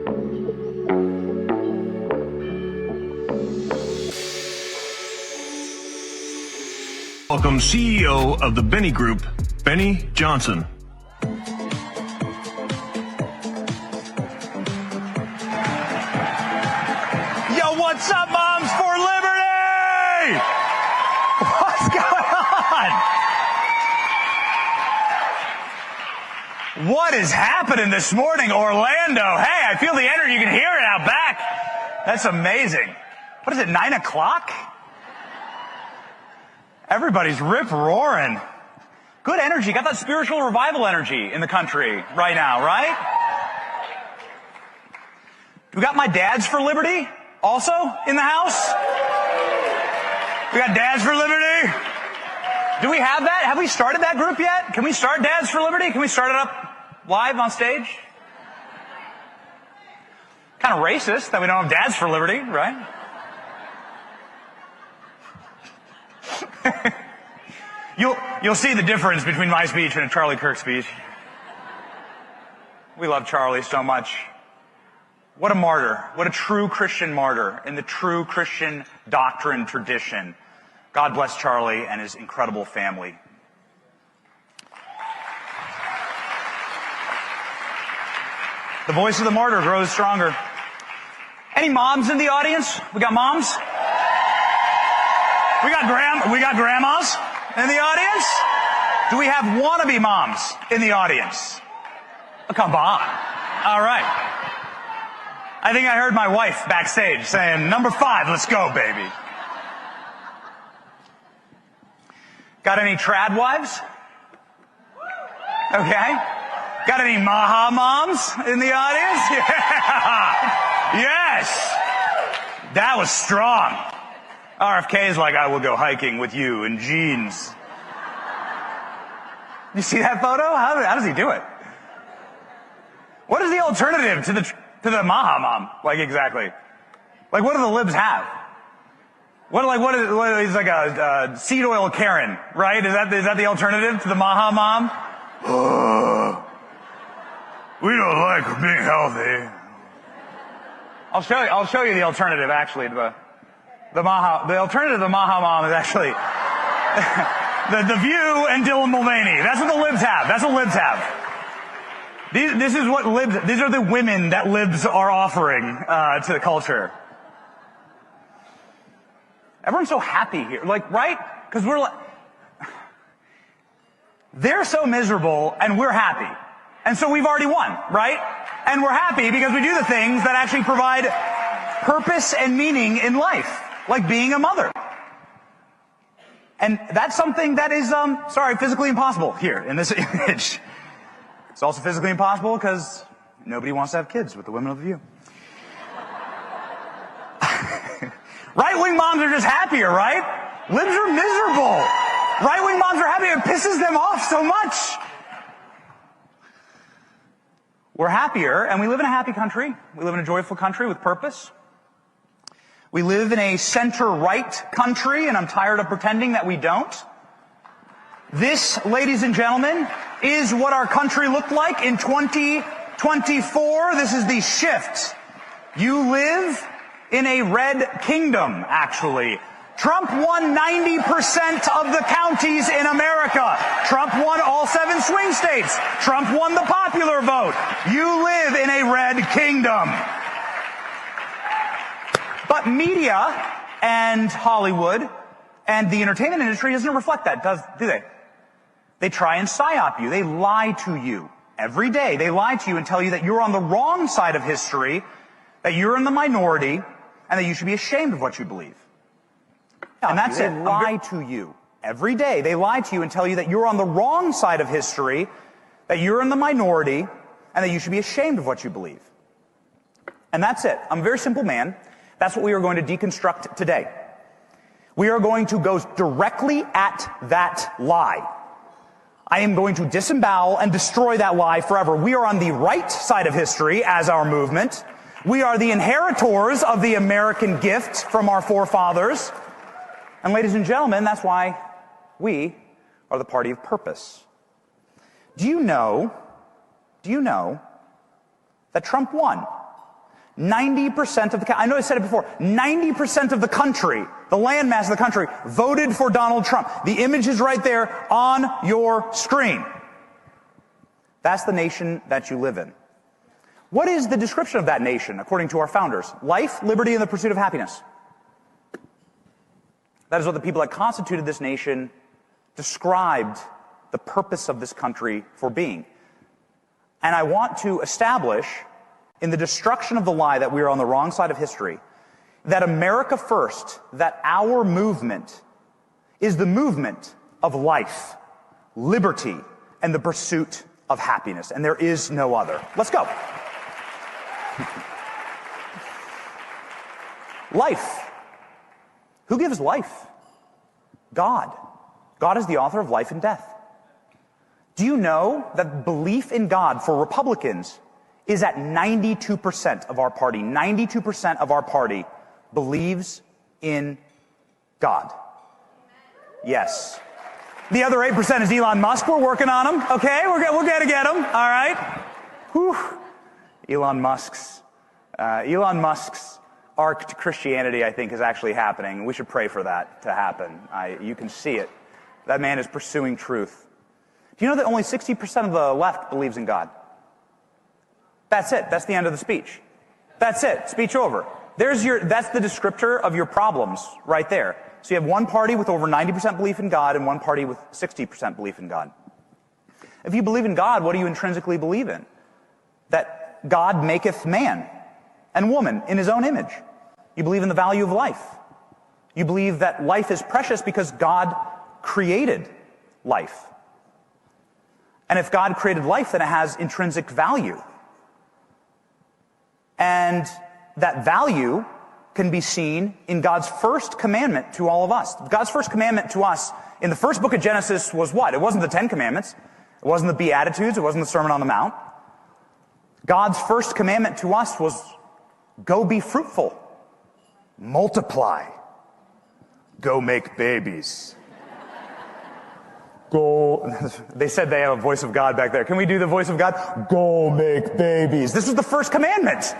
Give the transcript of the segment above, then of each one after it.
Welcome CEO of the Benny Group, Benny Johnson. Yo, what's up, Moms for Liberty? What's going on? What is happening this morning, Orlando? Hey, I feel the energy. You can hear it out back. That's amazing. What is it, 9 o'clock? Everybody's rip-roaring. Good energy. Got that spiritual revival energy in the country right now, right? We got my Dads for Liberty also in the house. We got Dads for Liberty. Do we have that? Have we started that group yet? Can we start Dads for Liberty? Can we start it up live on stage? Kind of racist that we don't have Dads for Liberty, right? You'll see the difference between my speech and a Charlie Kirk speech. We love Charlie so much. What a martyr. What a true Christian martyr in the true Christian doctrine tradition. God bless Charlie and his incredible family. The voice of the martyr grows stronger. Any moms in the audience? We got moms? We got grandmas in the audience? Do we have wannabe moms in the audience? Oh, come on. All right. I think I heard my wife backstage saying, "Number 5, let's go, baby." Got any trad wives? Okay. Got any Maha moms in the audience? Yeah. Yes. That was strong. RFK is like, "I will go hiking with you in jeans." You see that photo? How does he do it? What is the alternative to the Maha mom? Like, exactly. Like, what do the libs have? What is like a seed oil Karen, right? Is that the alternative to the Maha mom? We don't like being healthy. I'll show you the alternative, actually, to the alternative to the Maha mom is actually the View and Dylan Mulvaney. That's what the libs have. That's what libs have. These are the women that libs are offering to the culture. Everyone's so happy here, like, right? Because we're like, they're so miserable and we're happy. And so we've already won, right? And we're happy because we do the things that actually provide purpose and meaning in life, like being a mother. And that's something that is, physically impossible here in this image. It's also physically impossible because nobody wants to have kids with the women of the View. Right-wing moms are just happier, right? Libs are miserable. Right-wing moms are happy. It pisses them off so much. We're happier, and we live in a happy country. We live in a joyful country with purpose. We live in a center-right country, and I'm tired of pretending that we don't. This, ladies and gentlemen, is what our country looked like in 2024. This is the shift. You live in a red kingdom, actually. Trump won 90% of the counties in America. Trump won all 7 swing states. Trump won the popular vote. You live in a red kingdom. But media and Hollywood and the entertainment industry doesn't reflect that, do they? They try and psyop you. They lie to you every day. They lie to you and tell you that you're on the wrong side of history, that you're in the minority, and that you should be ashamed of what you believe. And that's it. They lie to you every day. They lie to you and tell you that you're on the wrong side of history, that you're in the minority, and that you should be ashamed of what you believe. And that's it. I'm a very simple man. That's what we are going to deconstruct today. We are going to go directly at that lie. I am going to disembowel and destroy that lie forever. We are on the right side of history as our movement. We are the inheritors of the American gift from our forefathers. And ladies and gentlemen, that's why we are the party of purpose. Do you know that Trump won? 90% of the, I know I said it before, 90% of the country, the landmass of the country, voted for Donald Trump. The image is right there on your screen. That's the nation that you live in. What is the description of that nation, according to our founders? Life, liberty, and the pursuit of happiness. That is what the people that constituted this nation described the purpose of this country for being. And I want to establish, in the destruction of the lie that we are on the wrong side of history, that America First, that our movement is the movement of life, liberty, and the pursuit of happiness. And there is no other. Let's go. Life. Who gives life? God. God is the author of life and death. Do you know that belief in God for Republicans is at 92% of our party? 92% of our party believes in God. Yes. The other 8% is Elon Musk. We're working on him. Okay, we're going to get him. All right. Whew. Elon Musk's arc to Christianity, I think, is actually happening. We should pray for that to happen. You can see it. That man is pursuing truth. Do you know that only 60% of the left believes in God? That's it. That's the end of the speech. That's it. Speech over. That's the descriptor of your problems right there. So you have one party with over 90% belief in God and one party with 60% belief in God. If you believe in God, what do you intrinsically believe in? That God maketh man and woman in his own image. You believe in the value of life. You believe that life is precious because God created life. And if God created life, then it has intrinsic value. And that value can be seen in God's first commandment to all of us. God's first commandment to us in the first book of Genesis was what? It wasn't the Ten Commandments. It wasn't the Beatitudes. It wasn't the Sermon on the Mount. God's first commandment to us was, go be fruitful, multiply, go make babies. Go, they said they have a voice of God back there. Can we do the voice of God? Go make babies. This was the first commandment.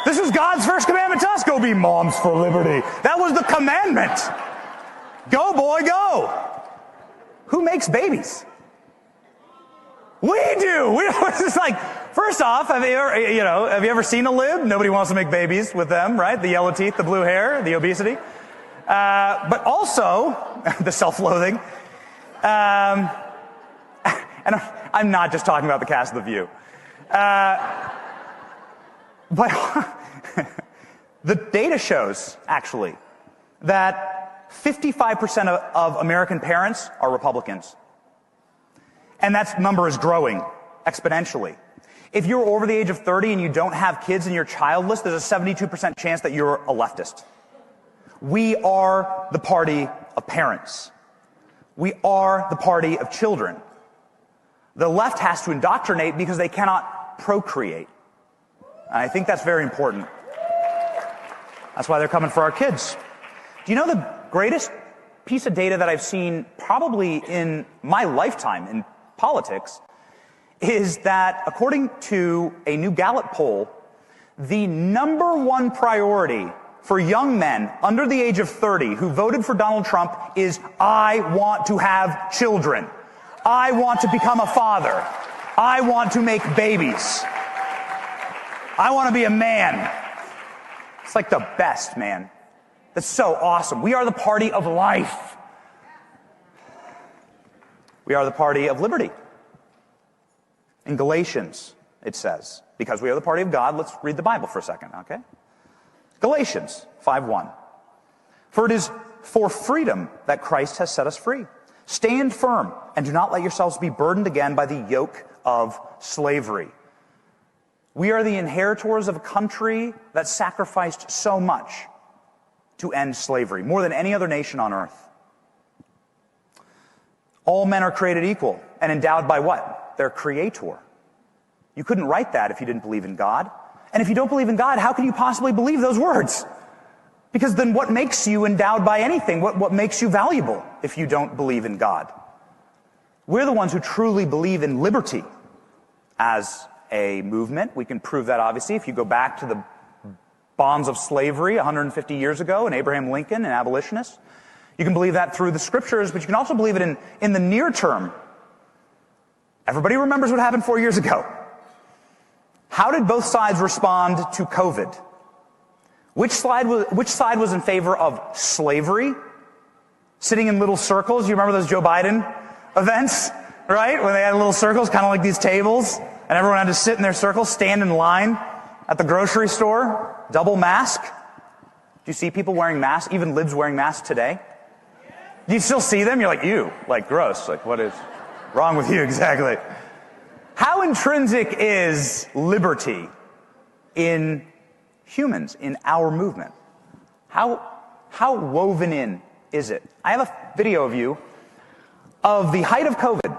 This was God's first commandment to us. Go be moms for liberty. That was the commandment. Go, boy, go. Who makes babies? We do. It's like, first off, have you ever seen a lib? Nobody wants to make babies with them, right? The yellow teeth, the blue hair, the obesity. But also, the self-loathing. And I'm not just talking about the cast of The View. But the data shows, actually, that 55% of American parents are Republicans. And that number is growing exponentially. If you're over the age of 30 and you don't have kids and you're childless, there's a 72% chance that you're a leftist. We are the party of parents. We are the party of children. The left has to indoctrinate because they cannot procreate. And I think that's very important. That's why they're coming for our kids. Do you know the greatest piece of data that I've seen probably in my lifetime in politics is that, according to a new Gallup poll, the number one priority for young men under the age of 30 who voted for Donald Trump is, I want to have children. I want to become a father. I want to make babies. I want to be a man. It's like the best, man. That's so awesome. We are the party of life. We are the party of liberty. In Galatians, it says, because we are the party of God, let's read the Bible for a second, okay? Galatians 5:1. For it is for freedom that Christ has set us free. Stand firm and do not let yourselves be burdened again by the yoke of slavery. We are the inheritors of a country that sacrificed so much to end slavery, more than any other nation on earth. All men are created equal and endowed by what? Their creator. You couldn't write that if you didn't believe in God. And if you don't believe in God, how can you possibly believe those words? Because then what makes you endowed by anything? What makes you valuable if you don't believe in God? We're the ones who truly believe in liberty as a movement. We can prove that, obviously, if you go back to the bonds of slavery 150 years ago in Abraham Lincoln and abolitionists. You can believe that through the scriptures, but you can also believe it in the near term. Everybody remembers what happened 4 years ago. How did both sides respond to COVID? Which side was in favor of slavery? Sitting in little circles. You remember those Joe Biden events, right? When they had little circles, kind of like these tables, and everyone had to sit in their circles, stand in line at the grocery store, double mask. Do you see people wearing masks, even libs wearing masks today? Do you still see them? You're like, ew, like gross. Like, what is wrong with you exactly? How intrinsic is liberty in humans, in our movement? How woven in is it? I have a video of you of the height of COVID.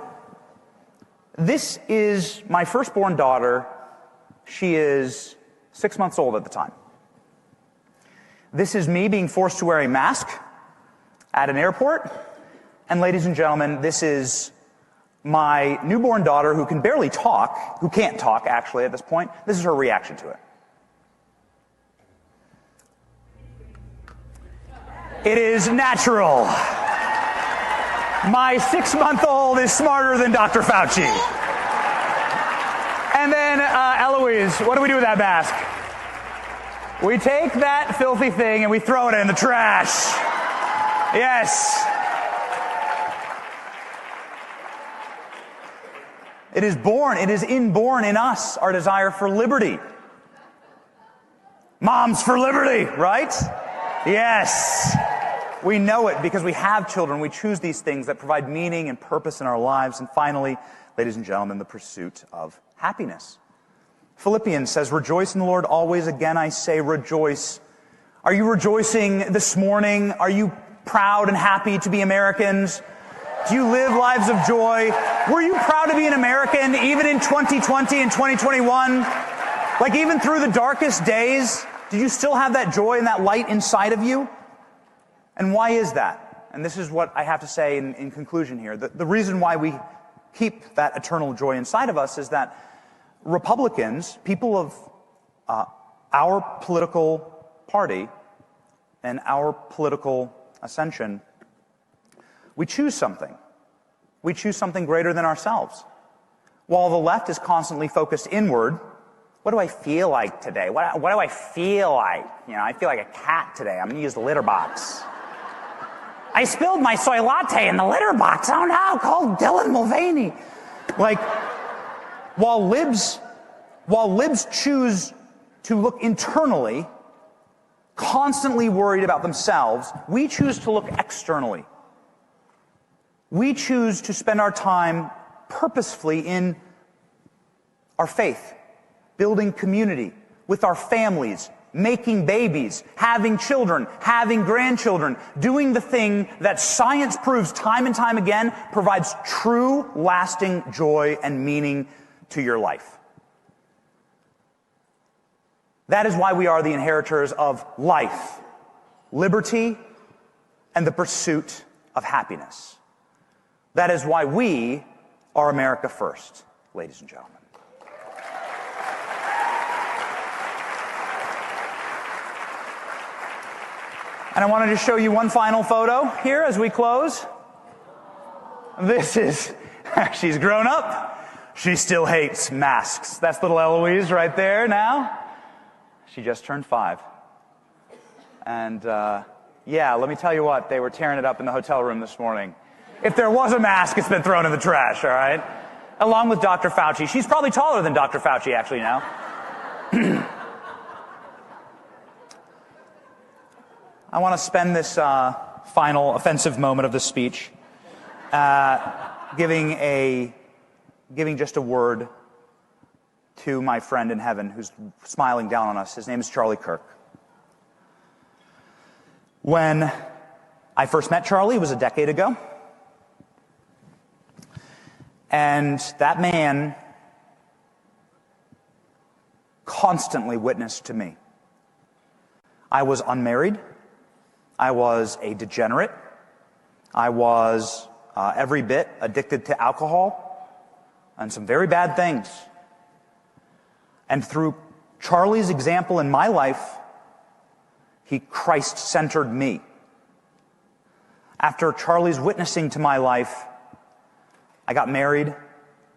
This is my firstborn daughter. She is 6 months old at the time. This is me being forced to wear a mask at an airport. And ladies and gentlemen, this is my newborn daughter who can barely talk, who can't talk actually at this point. This is her reaction to it. It is natural. My 6-month-old is smarter than Dr. Fauci. And then, Eloise, what do we do with that mask? We take that filthy thing and we throw it in the trash. Yes. It is inborn in us, our desire for liberty. Moms for liberty, right? Yes. We know it because we have children. We choose these things that provide meaning and purpose in our lives. And finally, ladies and gentlemen, the pursuit of happiness. Philippians says, rejoice in the Lord always. Again, I say rejoice. Are you rejoicing this morning? Are you proud and happy to be Americans? Do you live lives of joy? Were you proud to be an American even in 2020 and 2021? Like even through the darkest days, did you still have that joy and that light inside of you? And why is that? And this is what I have to say in conclusion here. The reason why we keep that eternal joy inside of us is that Republicans, people of our political party and our political ascension, we choose something. We choose something greater than ourselves. While the left is constantly focused inward, what do I feel like today? What do I feel like? You know, I feel like a cat today. I'm going to use the litter box. I spilled my soy latte in the litter box. Oh no, call Dylan Mulvaney. Like, while libs choose to look internally, constantly worried about themselves, we choose to look externally. We choose to spend our time purposefully in our faith, building community with our families, making babies, having children, having grandchildren, doing the thing that science proves time and time again provides true, lasting joy and meaning to your life. That is why we are the inheritors of life, liberty, and the pursuit of happiness. That is why we are America first, ladies and gentlemen. And I wanted to show you one final photo here as we close. This is, she's grown up. She still hates masks. That's little Eloise right there now. She just turned 5. And yeah, let me tell you what, they were tearing it up in the hotel room this morning. If there was a mask, it's been thrown in the trash, all right? Along with Dr. Fauci. She's probably taller than Dr. Fauci actually now. I want to spend this final offensive moment of the speech giving just a word to my friend in heaven who's smiling down on us. His name is Charlie Kirk. When I first met Charlie, it was a decade ago. And that man constantly witnessed to me. I was unmarried. I was a degenerate. I was every bit addicted to alcohol and some very bad things. And through Charlie's example in my life, He Christ-centered me. After Charlie's witnessing to my life, I got married.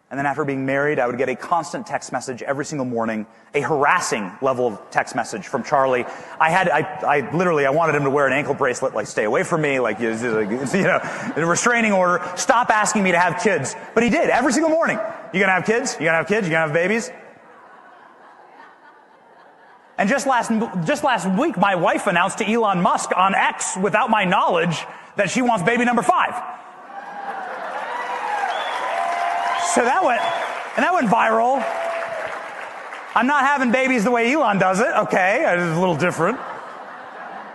And then after being married, I would get a constant text message every single morning, a harassing level of text message from Charlie. I literally wanted him to wear an ankle bracelet, like, stay away from me, like, a restraining order, stop asking me to have kids. But he did, every single morning. You gonna have kids? You gonna have kids? You gonna have babies? And just last week, my wife announced to Elon Musk on X, without my knowledge, that she wants baby number 5. So that went viral. I'm not having babies the way Elon does it, okay, it's a little different.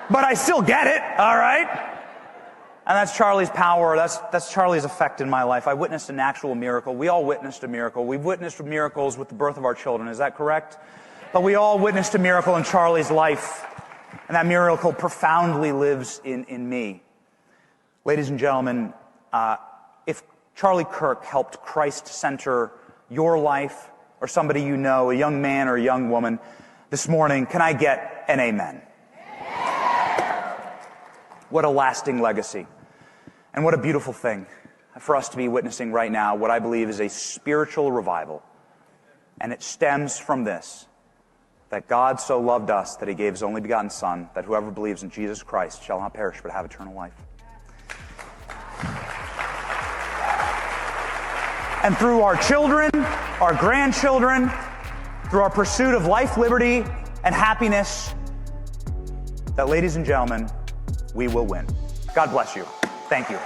But I still get it, all right? And that's Charlie's power, that's Charlie's effect in my life. I witnessed an actual miracle. We all witnessed a miracle. We've witnessed miracles with the birth of our children, is that correct? But we all witnessed a miracle in Charlie's life. And that miracle profoundly lives in me. Ladies and gentlemen, if Charlie Kirk helped Christ center your life, or somebody you know, a young man or a young woman, this morning, can I get an amen? What a lasting legacy. And what a beautiful thing for us to be witnessing right now, what I believe is a spiritual revival. And it stems from this, that God so loved us that he gave his only begotten Son, that whoever believes in Jesus Christ shall not perish but have eternal life. And through our children, our grandchildren, through our pursuit of life, liberty, and happiness, that, ladies and gentlemen, we will win. God bless you. Thank you.